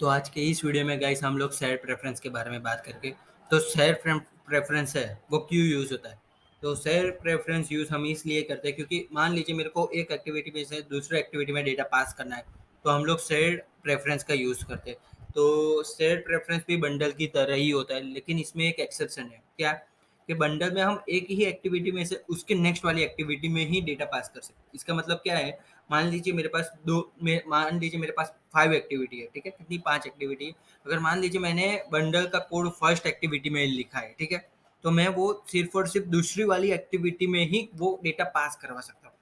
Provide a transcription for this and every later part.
तो आज के इस वीडियो में गाइस हम लोग शेयर प्रेफरेंस के बारे में बात करके तो शेयर प्रेफरेंस है वो क्यों यूज़ होता है। तो शेयर प्रेफरेंस यूज़ हम इसलिए करते हैं क्योंकि मान लीजिए मेरे को एक एक्टिविटी में से दूसरे एक्टिविटी में डेटा पास करना है, तो हम लोग शेयर प्रेफरेंस का यूज़ करते हैं। तो शेयर प्रेफरेंस भी बंडल की तरह ही होता है, लेकिन इसमें एक एक्सेप्शन है। क्या कि बंडल में हम एक ही एक्टिविटी में से उसके नेक्स्ट वाली एक्टिविटी में ही डेटा पास कर सकते हैं। इसका मतलब क्या है, मान लीजिए मेरे पास 5 एक्टिविटी है, ठीक है? कितनी 5 एक्टिविटी है। अगर मान लीजिए मैंने बंडल का कोड फर्स्ट एक्टिविटी में लिखा है, ठीक है? तो मैं वो सिर्फ़ और सिर्फ़ दूसरी वाली एक्टिविटी में ही वो डेटा पास करवा सकता हूँ।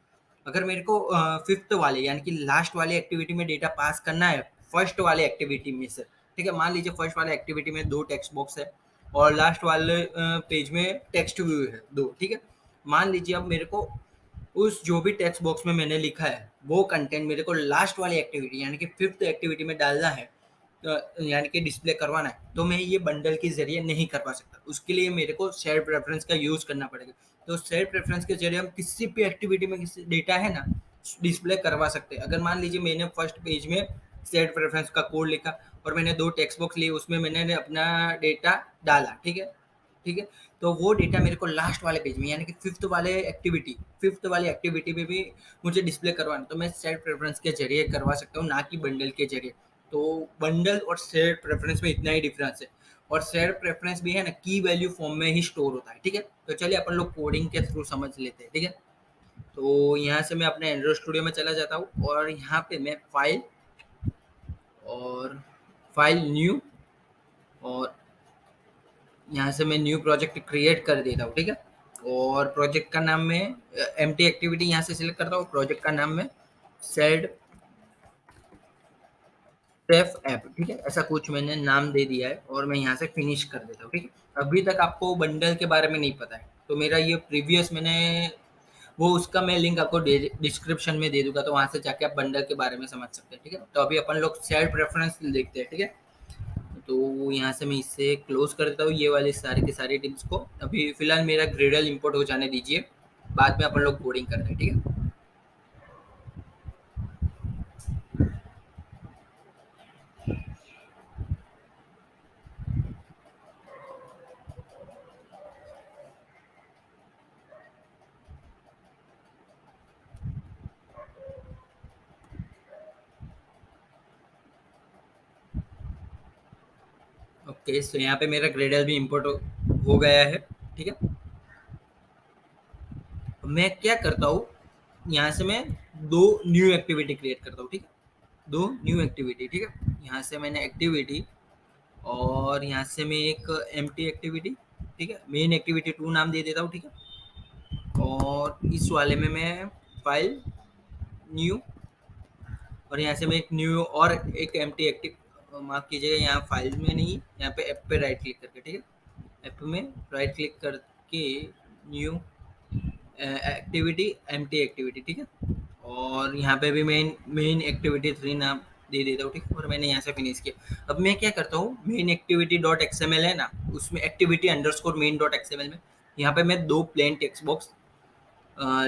अगर मेरे को 5th वाले यानी कि लास्ट वाली एक्टिविटी में डेटा पास करना है, फर्स्ट वाले एक्टिविटी में से, ठीक है? मान लीजिए फर्स्ट वाले एक्टिविटी में 2 टेक्स्ट बॉक्स है और लास्ट वाले पेज में टेक्स्ट व्यू है 2, ठीक है? मान लीजिए अब मेरे को उस जो भी टेक्स्ट बॉक्स में मैंने लिखा है, वो कंटेंट मेरे को लास्ट वाली एक्टिविटी यानी कि 5th एक्टिविटी में डालना है, यानी कि डिस्प्ले करवाना है, तो मैं ये बंडल के ज़रिए नहीं करवा सकता। उसके लिए मेरे को शेयर प्रेफ़रेंस का यूज़ करना पड़ेगा। तो शेयर प्रेफ़रेंस के ज़रिए हम किसी भी एक्टिविटी में किसी डेटा है ना, डिस्प्ले करवा सकते हैं। अगर मान लीजिए मैंने फर्स्ट पेज में शेयर प्रेफ़रेंस का कोड लिखा और मैंने 2 टेक्स्ट बॉक्स लिए, उसमें मैंने अपना डेटा डाला, ठीक है? ठीक है? तो वो डेटा मेरे को लास्ट वाले पेज में यानी कि 5th वाली एक्टिविटी में भी मुझे डिस्प्ले करवाना है, तो मैं सेट प्रेफ़रेंस के ज़रिए करवा सकता हूँ, ना कि बंडल के ज़रिए। तो बंडल और शेयर प्रेफ़रेंस में इतना ही डिफ़रेंस है। और शेयर प्रेफ़रेंस भी है ना, की वैल्यू फॉर्म में ही स्टोर होता है, ठीक है? तो चलिए अपन लोग कोडिंग के थ्रू समझ लेते हैं, ठीक है? तो यहाँ से मैं अपने एंड्रॉइड स्टूडियो में चला जाता हूँ और यहाँ पे मैं और फाइल न्यू और यहाँ से मैं न्यू प्रोजेक्ट क्रिएट कर देता हूँ, ठीक है? और प्रोजेक्ट का नाम मैं एम्प्टी एक्टिविटी यहाँ से सिलेक्ट करता हूँ, प्रोजेक्ट का नाम मैं सेड टेफ ऐप, ठीक है? ऐसा कुछ मैंने नाम दे दिया है और मैं यहाँ से फिनिश कर देता हूँ, ठीक है? अभी तक आपको बंडल के बारे में नहीं पता है, तो मेरा ये प्रीवियस मैंने वो उसका मैं लिंक आपको डिस्क्रिप्शन में दे दूँगा, तो वहाँ से जाके आप बंडल के बारे में समझ सकते हैं, ठीक है? तो अभी अपन लोग शेयर प्रेफ़रेंस देखते हैं, ठीक है? तो यहाँ से मैं इसे क्लोज़ कर देता हूँ, ये वाले सारे के सारे टिप्स को। अभी फ़िलहाल मेरा ग्रेडल इंपोर्ट हो जाने दीजिए, बाद में अपन लोग कोडिंग करते हैं, ठीक है? ओके, सो यहाँ पे मेरा ग्रेडल भी इंपोर्ट हो गया है, ठीक है? मैं क्या करता हूँ, यहाँ से मैं 2 न्यू एक्टिविटी क्रिएट करता हूँ, ठीक है? 2 न्यू एक्टिविटी, ठीक है? यहाँ से मैंने एक्टिविटी और यहाँ से मैं एक एम्प्टी एक्टिविटी, ठीक है? मेन एक्टिविटी 2 नाम दे देता हूँ, ठीक है? और इस वाले में मैं फाइल न्यू और यहाँ से मैं एक न्यू और एक एम्प्टी एक्टिव, माफ़ कीजिएगा, यहाँ फाइल में नहीं, यहाँ पे ऐप पे राइट क्लिक करके, ठीक है? ऐप में राइट क्लिक करके न्यू एक्टिविटी एम्प्टी एक्टिविटी, ठीक है? और यहाँ पे भी मेन एक्टिविटी 3 नाम दे देता हूँ, ठीक है? और मैंने यहाँ से फिनिश किया। अब मैं क्या करता हूँ, मेन एक्टिविटी डॉट एक्सएमएल है ना, उसमें activity underscore main dot XML में यहाँ पे मैं 2 प्लेन टेक्स्ट बॉक्स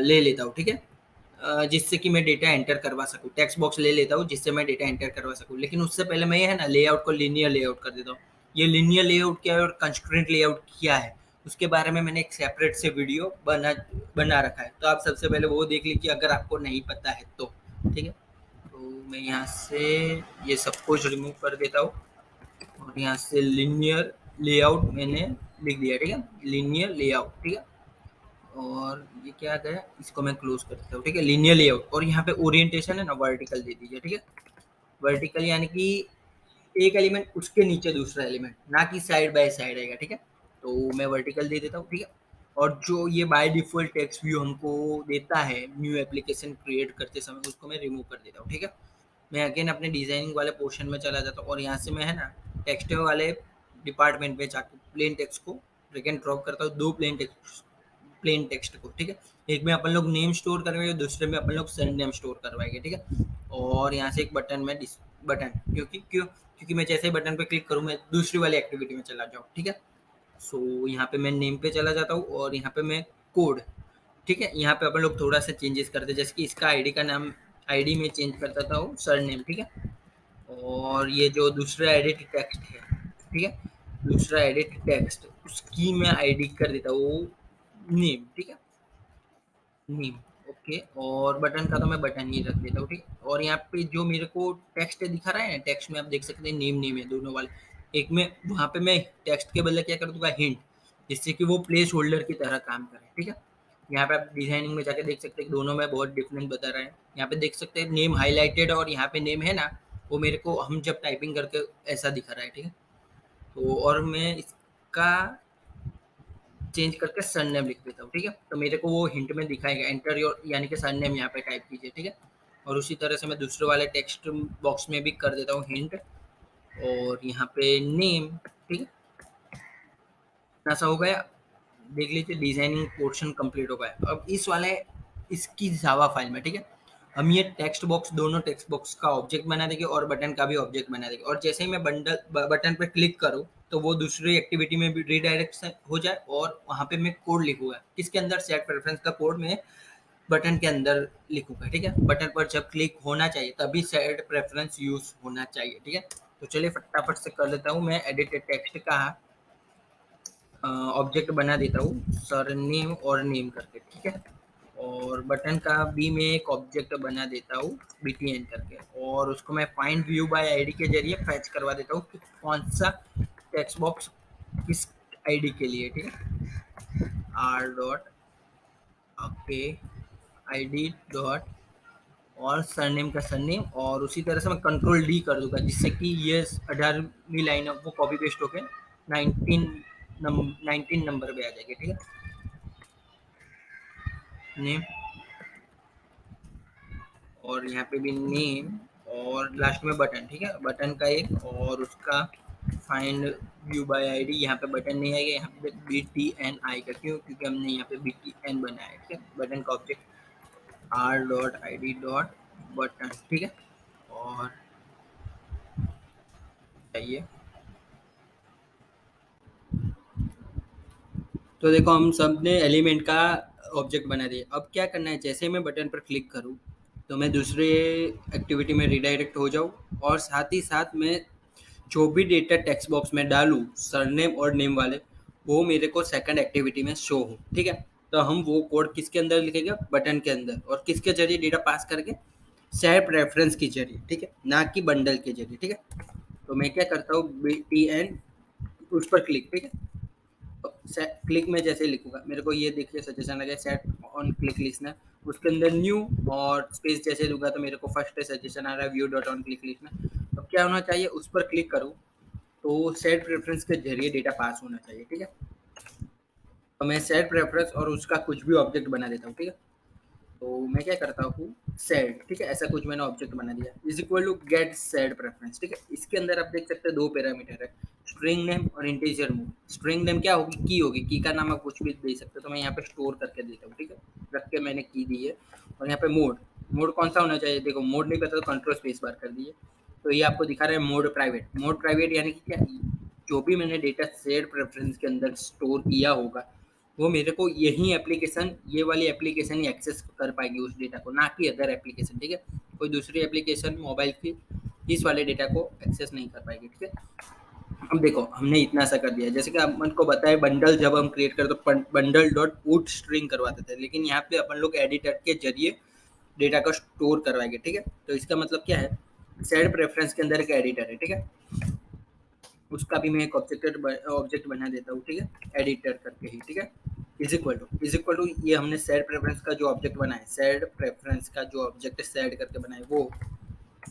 ले लेता हूँ, ठीक है? जिससे कि मैं डेटा एंटर करवा सकूँ, टेक्स्ट बॉक्स ले लेता हूँ जिससे मैं डेटा एंटर करवा सकूँ। लेकिन उससे पहले मैं ये है ना, लेआउट को लीनियर लेआउट कर देता हूँ। ये लीनियर लेआउट क्या है और कंस्ट्रेंट लेआउट क्या है, उसके बारे में मैंने एक सेपरेट से वीडियो बना रखा है, तो आप सबसे पहले वो देख लीजिए अगर आपको नहीं पता है तो, ठीक है? तो मैं यहाँ से ये सब कुछ रिमूव कर देता हूँ और यहाँ से लीनियर लेआउट मैंने लिख दिया, ठीक है? लीनियर लेआउट, ठीक है? और ये क्या गया, इसको मैं क्लोज कर देता हूँ, ठीक है? लीनियर लेआउट और यहाँ पे ओरिएंटेशन है ना, वर्टिकल दे दीजिए, ठीक है? वर्टिकल यानी कि एक एलिमेंट उसके नीचे दूसरा एलिमेंट, ना कि साइड बाय साइड आएगा, ठीक है? तो मैं वर्टिकल दे देता हूँ, ठीक है? और जो ये बाय डिफ़ॉल्ट टेक्स्ट व्यू हमको देता है न्यू एप्लीकेशन क्रिएट करते समय, उसको मैं रिमूव कर देता हूँ, ठीक है? मैं अगेन अपने डिज़ाइनिंग वाले पोर्शन में चला जाता हूँ और यहाँ से मैं है ना, टेक्स्ट वाले डिपार्टमेंट में जाके प्लेन टेक्स्ट को ड्रैग एंड ड्रॉप करता हूँ, 2 प्लेन टेक्स्ट को, ठीक है? एक में अपन लोग नेम स्टोर करवाएंगे, दूसरे में अपन लोग सेंड नेम स्टोर करवाएंगे, ठीक है? और यहाँ से एक बटन में बटन, क्योंकि मैं जैसे ही बटन पे क्लिक करूँ मैं दूसरी वाली एक्टिविटी में चला जाऊँ, ठीक है? सो यहाँ पे मैं नेम पे चला जाता हूँ और यहाँ पे मैं कोड, ठीक है? यहाँ पे अपन लोग थोड़ा सा चेंजेस करते हैं, जैसे कि इसका आईडी का नाम आईडी में चेंज करता था सर नेम, ठीक है? और ये जो दूसरा एडिट टेक्स्ट है, ठीक है, दूसरा एडिट टेक्स्ट, उसकी मैं आईडी कर देता हूँ नेम, ठीक है, नेम, ओके। और बटन का तो मैं बटन ही रख देता हूँ, ठीक है। और यहाँ पे जो मेरे को टेक्स्ट दिखा रहा है ना, टेक्स्ट में आप देख सकते हैं नेम नेम है दोनों वाले। एक में वहाँ पे मैं टेक्स्ट के बदले क्या कर दूंगा, हिंट, जिससे कि वो प्लेस होल्डर की तरह काम करे, ठीक है। यहाँ पे आप डिजाइनिंग में जाके देख सकते हैं दोनों में बहुत डिफरेंस बता रहा है। यहाँ पे देख सकते हैं नेम हाईलाइटेड और यहाँ पे नेम है ना, वो मेरे को हम जब टाइपिंग करके ऐसा दिखा रहा है, ठीक है। तो और मैं इसका चेंज करके सरनेम लिख देता हूँ, ठीक है। तो मेरे को वो हिंट में दिखाएगा एंटर योर, यानी कि सरनेम यहाँ पे टाइप कीजिए, ठीक है। और उसी तरह से मैं दूसरे वाले टेक्स्ट बॉक्स में भी कर देता हूँ हिंट, और यहाँ पे नेम, ठीक है। ऐसा हो गया, देख लीजिए डिजाइनिंग पोर्शन कंप्लीट हो गया। अब इस वाले इसकी जावा फाइल में, ठीक है, हम ये टेक्स्ट बॉक्स, दोनों टेक्स्ट बॉक्स का ऑब्जेक्ट बना देंगे और बटन का भी ऑब्जेक्ट बना देंगे। और जैसे ही मैं बटन पे क्लिक करूँ तो वो दूसरी एक्टिविटी में भी रिडायरेक्ट हो जाए, और वहाँ पे मैं कोड लिखूंगा, किसके अंदर, सेट प्रेफरेंस का कोड में बटन के अंदर लिखूंगा, ठीक है। बटन पर जब क्लिक होना चाहिए तभी सेट प्रेफरेंस यूज होना चाहिए, ठीक है। तो चलिए फटाफट से कर लेता हूँ, मैं एडिट टेक्स्ट का ऑब्जेक्ट बना देता हूँ सर नेम और नेम करके, ठीक है। और बटन का भी मैं एक ऑब्जेक्ट बना देता हूँ btn करके, और उसको मैं फाइंड व्यू बाय आईडी के जरिए फैच करवा देता हूँ कि कौन सा टेक्स्ट बॉक्स किस आईडी के लिए, ठीक है। R dot okay ID dot और सरनेम का सरनेम, और उसी तरह से मैं कंट्रोल डी कर दूंगा, जिससे कि ये 18वीं लाइन वो कॉपी पेस्ट होके 19 नंबर पे आ जाएगी, ठीक है। नेम, और यहाँ पे भी नेम, और लास्ट में बटन, ठीक है, बटन का एक, और उसका फाइंड व्यू बाय आईडी, यहाँ पे बटन नहीं आएगा, यहाँ पे बी टी एन आई का, क्यों, क्योंकि हमने यहाँ पे बी टी एन बनाया है, ठीक है। बटन का object R dot I D dot button, ठीक है। और चाहिए, तो देखो हम सब ने एलिमेंट का ऑब्जेक्ट बना दिया। अब क्या करना है, जैसे मैं बटन पर क्लिक करूँ तो मैं दूसरे एक्टिविटी में रिडायरेक्ट हो जाऊँ, और साथ ही साथ मैं जो भी डेटा टेक्स्ट बॉक्स में डालूँ सरनेम और नेम वाले, वो मेरे को सेकंड एक्टिविटी में शो हो, ठीक है। तो हम वो कोड किसके अंदर लिखेंगे, बटन के अंदर, और किसके जरिए, डेटा पास करके सेट रेफरेंस के जरिए, ठीक है, ना कि बंडल के जरिए, ठीक है। तो मैं क्या करता हूँ, बी टी एन, उस पर क्लिक, ठीक है। क्लिक में जैसे लिखूंगा, मेरे को ये देखिए सजेशन लगे सेट ऑन क्लिक लिस्टनर, उसके अंदर न्यू और स्पेस जैसे दूंगा तो मेरे को फर्स्ट सजेशन आ रहा है view dot on click listener. अब क्या होना चाहिए, उस पर क्लिक करूँ तो सेट प्रेफरेंस के जरिए डेटा पास होना चाहिए, ठीक है। तो मैं सेट प्रेफरेंस और उसका कुछ भी ऑब्जेक्ट बना देता हूँ, ठीक है। तो मैं क्या करता हूँ, सेट, ठीक है, ऐसा कुछ मैंने ऑब्जेक्ट बना दिया, is equal to get set preference, ठीक है। इसके अंदर आप देख सकते हैं दो पैरामीटर है, स्ट्रिंग नेम और इंटीजर मोड। स्ट्रिंग नेम क्या होगी, की होगी, की का नाम आप कुछ भी दे सकते हो, तो मैं यहाँ पे स्टोर करके देता हूँ, ठीक है, रख के मैंने की दी है। और यहाँ पे मोड, मोड कौन सा होना चाहिए, देखो मोड नहीं पता तो कंट्रोल स्पेस बार कर दिए, तो ये आपको दिखा रहा है मोड प्राइवेट। मोड प्राइवेट यानी कि क्या, जो भी मैंने डेटा सेट प्रेफरेंस के अंदर स्टोर किया होगा वो मेरे को यही एप्लीकेशन, ये वाली एप्लीकेशन ही एक्सेस कर पाएगी उस डेटा को, ना कि अदर एप्लीकेशन, ठीक है। कोई दूसरी एप्लीकेशन मोबाइल की इस वाले डेटा को एक्सेस नहीं कर पाएगी, ठीक है। अब देखो हमने इतना सा कर दिया, जैसे कि अपन को बताया बंडल जब हम क्रिएट करते तो बंडल डॉट पुट स्ट्रिंग करवाते थे, लेकिन यहाँ पे अपन लोग एडिटर के जरिए डेटा को स्टोर करवाएंगे, ठीक है। तो इसका मतलब क्या है, सेट प्रेफरेंस के अंदर एक एडिटर है, ठीक है, उसका भी मैं एक ऑब्जेक्ट बना देता हूँ, ठीक है, एडिटर करके ही, ठीक है। इज इक्वल टू ये हमने सेट प्रेफरेंस का जो ऑब्जेक्ट बनाया, सेट प्रेफरेंस का जो ऑब्जेक्ट सेट करके बनाए वो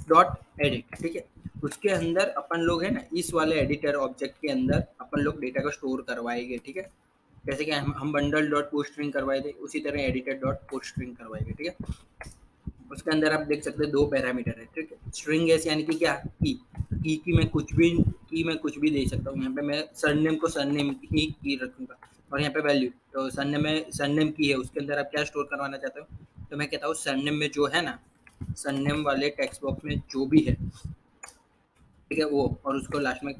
डॉट एडिट, ठीक है। उसके अंदर अपन लोग है ना, इस वाले एडिटर ऑब्जेक्ट के अंदर अपन लोग डेटा को स्टोर करवाएंगे, ठीक है। जैसे कि हम बंडल डॉट पोस्ट स्ट्रिंग करवाए थे, उसी तरह एडिटर डॉट पोस्ट स्ट्रिंग करवाएंगे, ठीक है। उसके अंदर आप देख सकते हैं दो पैरामीटर है, ठीक है। स्ट्रिंग एस यानी कि क्या, की मैं कुछ भी, की मैं कुछ भी दे सकता हूँ, यहाँ पे मैं सरनेम को सरनेम ही की रखूंगा, और यहाँ पे वैल्यू, तो सरनेम में सरनेम की है, उसके अंदर आप क्या स्टोर करवाना चाहते हो, तो मैं कहता हूँ सरनेम में जो है ना, सरनेम वाले टेक्स्ट बॉक्स में जो भी है, ठीक है, वो, और उसको लास्ट में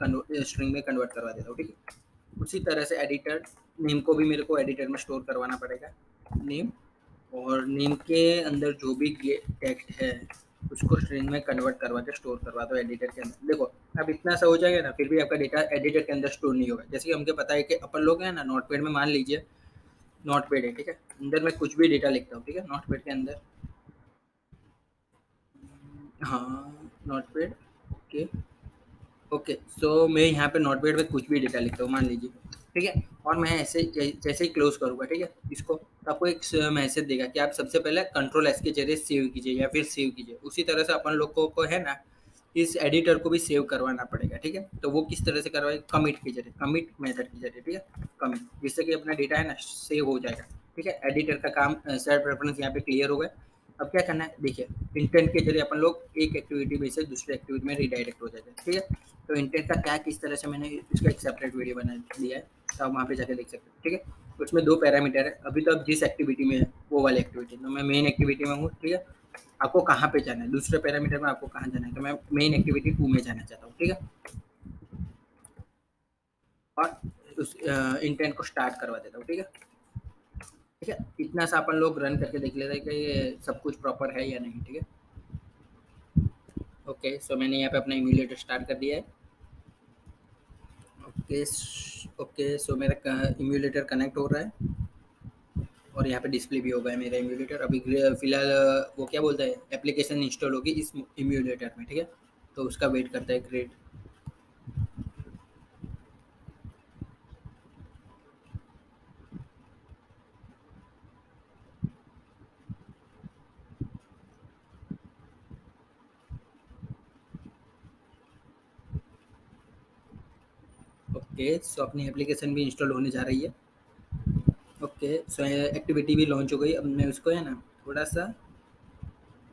स्ट्रिंग में कन्वर्ट करवा देता हूँ, ठीक है। उसी तरह से एडिटर नेम को भी मेरे को एडिटर में स्टोर करवाना पड़ेगा, नेम, और नेम के अंदर जो भी टेक्स्ट है उसको स्ट्रिंग में कन्वर्ट करवा के स्टोर करवा दो एडिटर के अंदर। देखो अब इतना सा हो जाएगा ना, फिर भी आपका डेटा एडिटर के अंदर स्टोर नहीं होगा। जैसे कि हमको पता है कि अपन लोग हैं ना नोटपैड में, मान लीजिए नोटपैड है, ठीक है, अंदर मैं कुछ भी डेटा लिखता हूँ, ठीक है, नोटपैड के अंदर। हाँ नोटपैड, ओके। ओके सो मैं यहाँ पे नोटपैड में कुछ भी डेटा लिखता हूँ मान लीजिए, ठीक है, और मैं ऐसे जैसे ही क्लोज करूँगा, ठीक है, इसको, तो आपको एक मैसेज देगा कि आप सबसे पहले कंट्रोल एस के जरिए सेव कीजिए या फिर सेव कीजिए। उसी तरह से अपन लोगों को है ना इस एडिटर को भी सेव करवाना पड़ेगा, ठीक है। तो वो किस तरह से करवाए, कमिट के जरिए, कमिट मेथड के जरिए, ठीक है, कमिट, जिससे कि अपना डेटा है ना सेव हो जाएगा, ठीक है। एडिटर का काम सेल्फ रेफरेंस यहाँ पे क्लियर हो गया। अब क्या करना है, देखिए इंटेंट के जरिए अपन लोग एक एक्टिविटी में से दूसरी एक्टिविटी में रिडायरेक्ट हो जाते हैं, ठीक है। तो इंटेंट का क्या किस तरह से मैंने इसका एक सेपरेट वीडियो बना दिया है, तो आप वहाँ पे जाके देख सकते हो, ठीक है। उसमें दो पैरामीटर है, अभी तो आप जिस एक्टिविटी में है वो वाली एक्टिविटी, तो मैं मेन एक्टिविटी में हूँ, ठीक है। आपको कहाँ पे जाना है, दूसरे पैरामीटर में आपको कहाँ जाना है, तो मैं मेन एक्टिविटी 2 में जाना चाहता हूँ, ठीक है। और उस इंटेंट को स्टार्ट करवा देता हूँ, ठीक है। ठीक है, इतना सा अपन लोग रन करके देख लेते हैं कि ये सब कुछ प्रॉपर है या नहीं, ठीक है। ओके सो मैंने यहाँ पे अपना इम्यूलेटर स्टार्ट कर दिया है। ओके ओके सो मेरा इम्यूलेटर कनेक्ट हो रहा है और यहाँ पे डिस्प्ले भी हो गया है मेरा इम्यूलेटर। अभी फिलहाल वो क्या बोलता है, एप्लीकेशन इंस्टॉल होगी इस इम्यूलेटर में, ठीक है। तो उसका वेट करता है, ग्रेट। ओके सो अपनी एप्लीकेशन भी इंस्टॉल होने जा रही है। ओके सो एक्टिविटी भी लॉन्च हो गई। अब मैं उसको है ना थोड़ा सा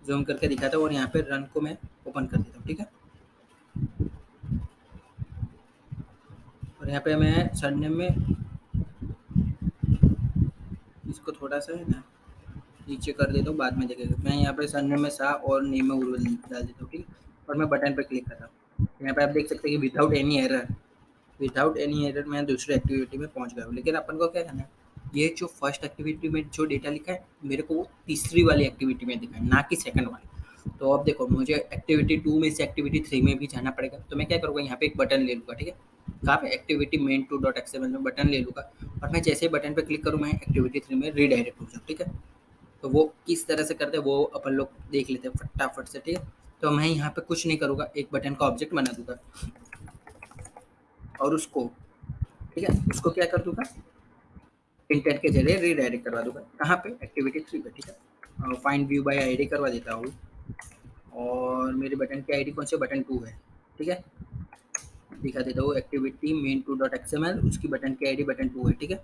जूम करके दिखाता हूँ और यहाँ पे रन को मैं ओपन कर देता हूँ, ठीक है। और यहाँ पे मैं सरनेम में इसको थोड़ा सा है ना नीचे कर देता हूँ, बाद में देखेगा। मैं यहाँ पे सरनेम में शाह और नेम में उर्वल डाल देता हूँ, ठीक है। और मैं बटन पर क्लिक करता हूँ, यहाँ पे आप देख सकते हैं कि विदाउट एनी एरर मैं दूसरी एक्टिविटी में पहुंच गया हूँ। लेकिन अपन को क्या करना है, ये जो फर्स्ट एक्टिविटी में जो डेटा लिखा है मेरे को वो तीसरी वाली एक्टिविटी में दिखा है, ना कि सेकंड वाली। तो अब देखो मुझे एक्टिविटी 2 में से एक्टिविटी 3 में भी जाना पड़ेगा। तो मैं क्या करूँगा, यहाँ पे एक बटन ले लूँगा, ठीक है। कहाँ पे, एक्टिविटी मेन 2.xml में बटन ले लूँगा और मैं जैसे ही बटन पे क्लिक करूँ मैं एक्टिविटी 3 में रीडायरेक्ट हो जाऊँ, ठीक है। तो वो किस तरह से करते हैं वो अपन लोग देख लेते हैं फटाफट से, ठीक है। तो मैं यहाँ पे कुछ नहीं करूँगा, एक बटन का ऑब्जेक्ट बना दूंगा और उसको, ठीक है, उसको क्या कर दूंगा, इंटेंट के जरिए रीडायरेक्ट करवा दूंगा। कहाँ पे, एक्टिविटी 3 पे, ठीक है। फाइंड व्यू बाय आईडी करवा देता हूँ और मेरे बटन की आईडी कौन सी, बटन 2 है, ठीक है। दिखा देता हूँ एक्टिविटी मेन 2.xml, उसकी बटन की आईडी बटन 2 है, ठीक है।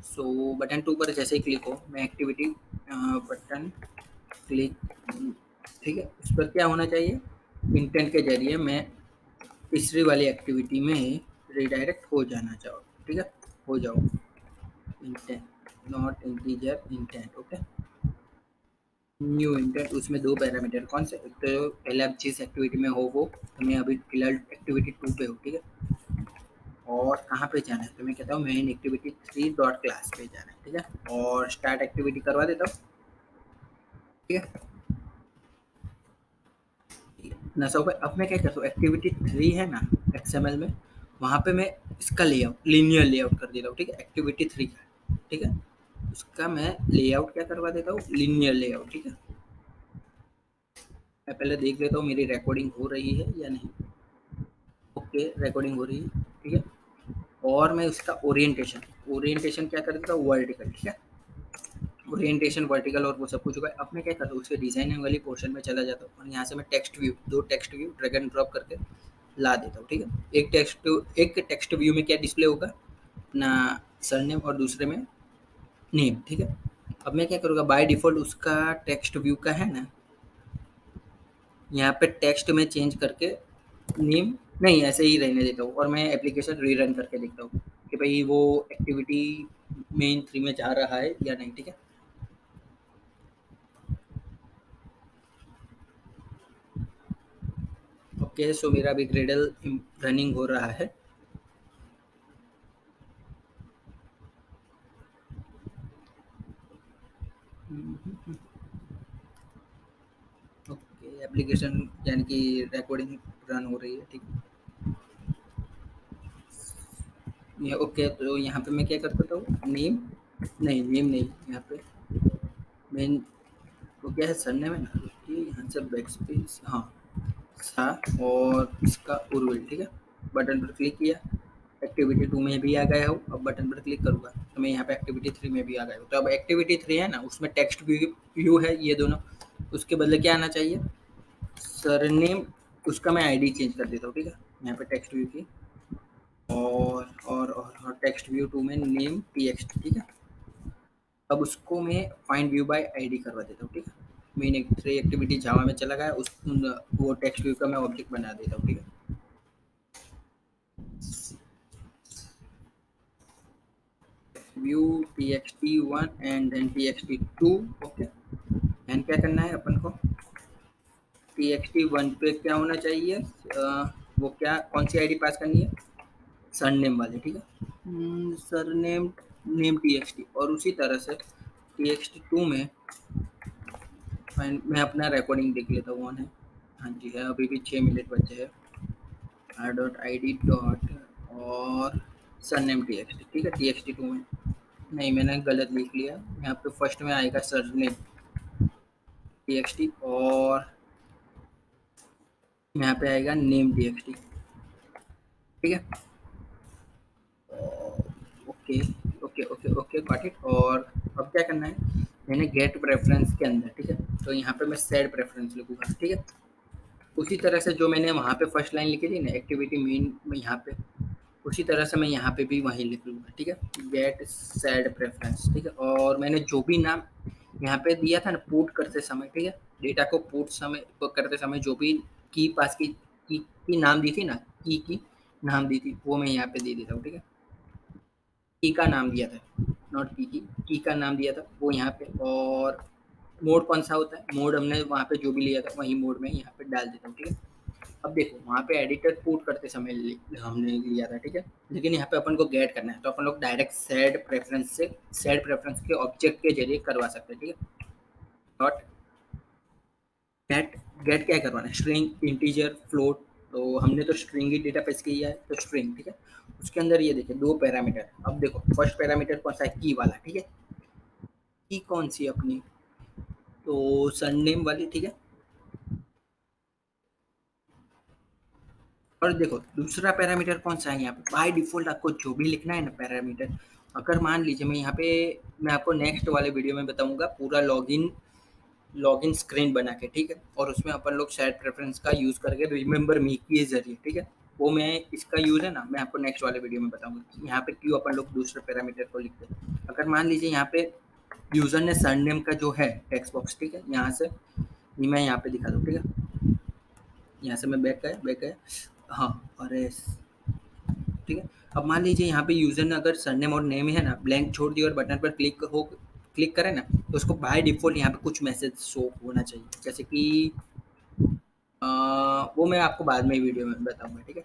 सो बटन 2 पर जैसे ही क्लिक हो मैं एक्टिविटी बटन क्लिक, ठीक है, उस पर क्या होना चाहिए, इंटेंट के जरिए मैं तीसरी वाली एक्टिविटी में रिडायरेक्ट हो जाना चाहो, ठीक है, हो जाओ। Intent not integer intent, okay. New intent, उसमें दो पैरामीटर कौन से, एक तो पहले आप जिस एक्टिविटी में हो वो, तो मैं अभी फिलहाल एक्टिविटी 2 पे हूँ, ठीक है। और कहाँ पे जाना है, तो मैं कहता हूँ मेन एक्टिविटी 3 डॉट क्लास पे जाना है, ठीक है। और स्टार्ट एक्टिविटी करवा देता हूँ, ठीक है। नशा पे अब मैं क्या करता हूँ, एक्टिविटी 3 है ना एक्सएमएल में, वहाँ पे मैं इसका लेआउट लीनियर लेआउट कर देता हूँ, ठीक है, एक्टिविटी 3 का, ठीक है। उसका मैं लेआउट क्या करवा देता हूँ, लीनियर लेआउट, ठीक है। मैं पहले देख लेता हूँ मेरी रिकॉर्डिंग हो रही है या नहीं। ओके रिकॉर्डिंग हो रही है, ठीक है। और मैं उसका ओरिएंटेशन ओरिएंटेशन क्या कर देता हूँ, वर्टिकल, ठीक है। ओरिएंटेशन वर्टिकल और वो सब कुछ होगा। अब मैं क्या करता हूँ, उसके डिजाइनिंग वाली पोर्शन में चला जाता हूँ और यहाँ से मैं टेक्स्ट व्यू, दो text view drag and drop करके ला देता हूँ, ठीक है। एक टेक्स्ट व्यू में क्या डिस्प्ले होगा, अपना सरनेम और दूसरे में नेम, ठीक है। अब मैं क्या करूँगा, बाय डिफ़ॉल्ट उसका टेक्स्ट व्यू का है ना, यहाँ पे टेक्स्ट में चेंज करके नेम नहीं ऐसे ही रहने देता हूँ और मैं एप्लीकेशन रीरन करके देखता हूँ कि भाई वो एक्टिविटी मेन 3 में जा रहा है या नहीं, ठीक है। ओके सो मेरा अभी ग्रेडल रनिंग हो रहा है। ओके कि रिकॉर्डिंग रन हो रही है, ठीक है। ये ओके, तो यहाँ पे मैं क्या कर सकता हूँ, नेम नहीं, नेम नहीं, यहाँ पे मेन वो क्या है, सरनेम है ना, रुकिए यहाँ से बैक स्पेस, हाँ सा, और इसका उर्विल, ठीक है। बटन पर क्लिक किया, एक्टिविटी 2 में भी आ गया हूँ। अब बटन पर क्लिक करूँगा तो मैं यहाँ पे एक्टिविटी 3 में भी आ गया हूँ। तो अब एक्टिविटी 3 है ना, उसमें टेक्स्ट व्यू है ये दोनों, उसके बदले क्या आना चाहिए, सरनेम। उसका मैं आईडी चेंज कर देता हूँ, ठीक है, यहाँ पे टेक्स्ट व्यू की, और टेक्स्ट व्यू 2 में नेम टीएक्सटी, ठीक है। अब उसको मैं फाइंड व्यू बाय आईडी करवा देता हूँ, ठीक है। मेन एक 3 एक्टिविटी जावा में चला गया, उस वो टेक्स्ट व्यू का मैं ऑब्जेक्ट बना देता हूँ, ठीक है। View txt1 and then txt2, okay. And क्या करना है अपन को, txt1 पे क्या होना चाहिए, वो क्या, कौन सी आईडी पास करनी है, सरनेम वाले, ठीक है। सरनेम नेम txt, और उसी तरह से txt2 में मैं अपना रिकॉर्डिंग देख लेता हूँ, ऑन है, हाँ जी है, अभी भी 6 मिनट बचे हैं। r.id डॉट और सरनेम txt, ठीक है, txt2 में नहीं, मैंने गलत लिख लिया, यहाँ पे फर्स्ट में आएगा सरनेम txt, और यहाँ पे आएगा नेम txt, ठीक है। Okay okay okay okay, got it. और अब क्या करना है, मैंने गेट प्रेफरेंस के अंदर, ठीक है, तो यहाँ पे मैं सेट प्रेफरेंस लिखूंगा, ठीक है। उसी तरह से जो मैंने वहाँ पे फर्स्ट लाइन लिखी थी ना, एक्टिविटी मेन में, यहाँ पे उसी तरह से मैं यहाँ पे भी वही लिख लूँगा, ठीक है, गेट सेट प्रेफरेंस, ठीक है। और मैंने जो भी नाम यहाँ पे दिया था ना पुट करते समय, ठीक है, डेटा को पुट समय करते समय जो भी की पास की नाम दी थी ना, की नाम दी थी, वो मैं यहाँ पे दे देता हूँ, ठीक है। की का नाम दिया था, नॉट की का नाम दिया था वो यहाँ पे। और मोड कौन सा होता है, मोड हमने वहाँ पे जो भी लिया था वही मोड में यहाँ पे डाल देता हूँ, ठीक है। अब देखो वहाँ पे एडिटर पुट करते समय हमने लिया था, ठीक है, लेकिन यहाँ पे अपन को गेट करना है, तो अपन लोग डायरेक्ट सेट प्रेफरेंस से, सेट प्रेफरेंस के ऑब्जेक्ट के जरिए करवा सकते हैं, ठीक है। डॉट गेट, गेट क्या करवाना है, स्ट्रिंग, इंटीजर, फ्लोट, तो हमने तो स्ट्रिंग ही डेटा पेश किया है, तो स्ट्रिंग, ठीक है। उसके अंदर ये देखिए 2 पैरामीटर, अब देखो फर्स्ट पैरामीटर कौन सा है, की वाला, ठीक है, की कौन सी अपनी, तो सरनेम वाली, ठीक है। और देखो दूसरा पैरामीटर कौन सा है, यहाँ पे बाय डिफॉल्ट आपको जो भी लिखना है ना पैरामीटर, अगर मान लीजिए मैं यहाँ पे, मैं आपको नेक्स्ट वाले वीडियो में बताऊंगा पूरा लॉगिन, लॉगिन स्क्रीन बना के, ठीक है, और उसमें अपन लोग सेट प्रेफरेंस का यूज करके रिमेंबर मी के जरिए, ठीक है, वो मैं इसका यूज है ना, मैं आपको नेक्स्ट वाले वीडियो में बताऊंगा यहाँ पे क्यों अपन लोग दूसरे पैरामीटर को लिखते हैं। अगर मान लीजिए यहाँ पे यूजर ने सरनेम का जो है टेक्स्ट बॉक्स, ठीक है, यहाँ से ये मैं यहाँ पे दिखा दूँ, ठीक है, यहाँ से मैं बैक गया, हाँ, अरे ठीक है। अब मान लीजिए यहाँ पे यूजर ने अगर सरनेम और नेम है ना ब्लैंक छोड़ दिया और बटन पर क्लिक करे ना, तो उसको बाय डिफॉल्ट यहाँ पे कुछ मैसेज शो होना चाहिए, जैसे कि वो मैं आपको बाद में वीडियो में बताऊंगा, ठीक है,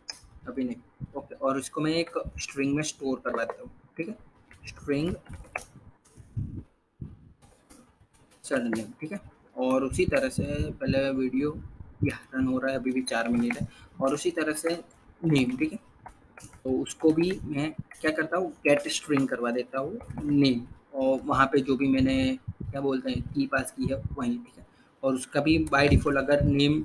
अभी नहीं, ओके। और इसको मैं एक स्ट्रिंग में स्टोर करवा देता हूँ, ठीक है, स्ट्रिंग सरनेम, ठीक है। और उसी तरह से पहले वीडियो यह रन हो रहा है, अभी भी 4 मिनट है, और उसी तरह से नेम, ठीक है, तो उसको भी मैं क्या करता हूँ, गेट स्ट्रिंग करवा देता हूँ नेम, और वहाँ पे जो भी मैंने क्या बोलते हैं की पास की है वही, ठीक है। और उसका भी बाय डिफॉल्ट अगर नेम,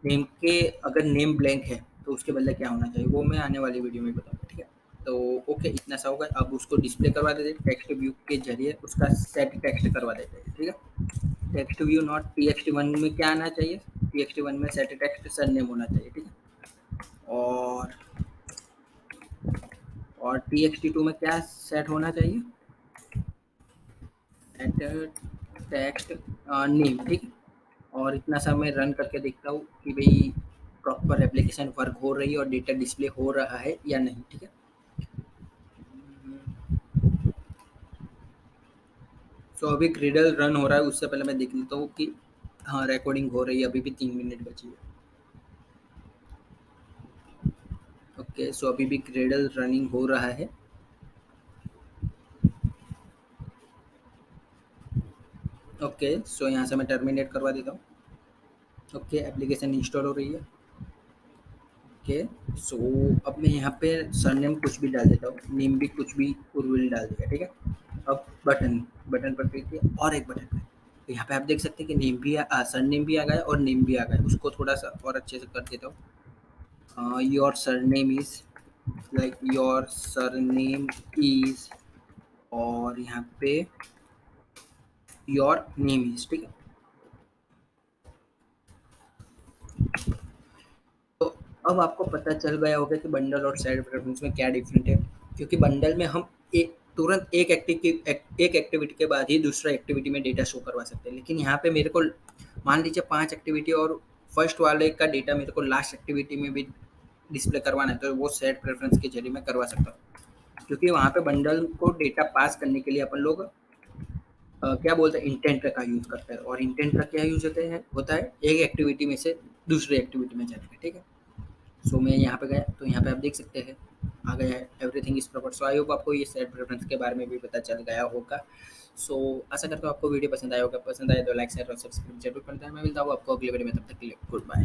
नेम के अगर नेम ब्लैंक है तो उसके बदले क्या होना चाहिए, वो मैं आने वाली वीडियो में बताऊँगा, ठीक है। तो ओके, इतना सा होगा। अब उसको डिस्प्ले करवा देते हैं टेक्स्ट व्यू के जरिए, उसका सेट टेक्स्ट करवा देते हैं, ठीक है। टेक्स्ट व्यू नॉट txt1 में क्या आना चाहिए, txt1 में सेट टेक्स्ट सरनेम होना चाहिए, ठीक है। और txt2 में क्या सेट होना चाहिए, टेक्स्ट नेम, ठीक है। और इतना सा मैं रन करके देखता हूँ कि भाई प्रॉपर एप्लीकेशन वर्क हो रही है और डेटा डिस्प्ले हो रहा है या नहीं, ठीक है। सो अभी ग्रिडल रन हो रहा है, उससे पहले मैं देख लेता हूँ कि हाँ रिकॉर्डिंग हो रही है, अभी भी 3 मिनट बची है। ओके, सो अभी भी ग्रिडल रनिंग हो रहा है। ओके, सो यहाँ से मैं टर्मिनेट करवा देता हूँ। ओके, एप्लीकेशन इंस्टॉल हो रही है। ओके, सो अब मैं यहाँ पे सरनेम कुछ भी डाल देता हूँ, नेम भी कुछ भी उर्विल डाल दिया, ठीक है। अब बटन बटन पर क्लिक किया और एक बटन पे, तो यहाँ पे आप देख सकते हैं कि नेम भी सरनेम भी आ गया और नेम भी आ गया। उसको थोड़ा सा और अच्छे से कर देता हूँ। Your surname is, like your surname is, और यहाँ पे योर नेम इज, ठीक है। तो अब आपको पता चल गया होगा कि बंडल और साइड प्रेफरेंस में क्या डिफरेंट है, क्योंकि बंडल में हम एक तुरंत एक एक्टिविटी के बाद ही दूसरा एक्टिविटी में डेटा शो करवा सकते हैं, लेकिन यहाँ पे मेरे को मान लीजिए 5 एक्टिविटी और फर्स्ट वाले का डेटा मेरे को लास्ट एक्टिविटी में भी डिस्प्ले करवाना है, तो वो सेट प्रेफरेंस के जरिए मैं करवा सकता हूँ, क्योंकि वहाँ पे बंडल को डेटा पास करने के लिए अपन लोग क्या बोलते हैं, इंटेंट का यूज़ करते हैं, और इंटेंट का क्या यूज़ होता है एक एक्टिविटी में से दूसरी एक्टिविटी में जाने का, ठीक है। सो मैं यहाँ पे गया, तो यहाँ पे आप देख सकते हैं आ गया है everything is proper. So I hope आपको ये सेट प्रेफरेंस के बारे में भी पता चल गया होगा। सो आशा करता हूँ आपको वीडियो पसंद आया होगा। पसंद आए तो लाइक शेयर और सब्सक्राइब जरूर करना है। मैं मिलता हूँ आपको अगले वीडियो में, तब तक के लिए गुड बाय।